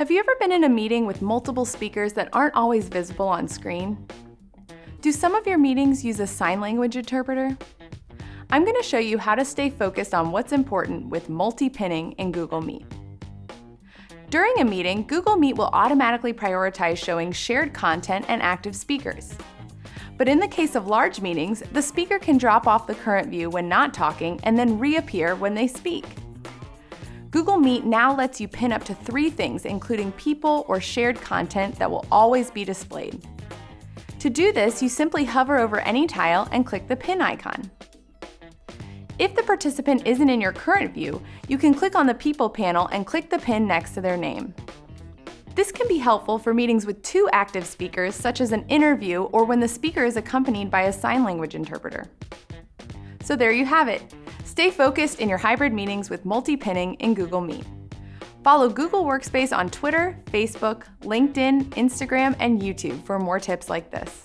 Have you ever been in a meeting with multiple speakers that aren't always visible on screen? Do some of your meetings use a sign language interpreter? I'm going to show you how to stay focused on what's important with multi-pinning in Google Meet. During a meeting, Google Meet will automatically prioritize showing shared content and active speakers. But in the case of large meetings, the speaker can drop off the current view when not talking and then reappear when they speak. Google Meet now lets you pin up to 3 things, including people or shared content that will always be displayed. To do this, you simply hover over any tile and click the pin icon. If the participant isn't in your current view, you can click on the People panel and click the pin next to their name. This can be helpful for meetings with 2 active speakers, such as an interview or when the speaker is accompanied by a sign language interpreter. So there you have it. Stay focused in your hybrid meetings with multi-pinning in Google Meet. Follow Google Workspace on Twitter, Facebook, LinkedIn, Instagram, and YouTube for more tips like this.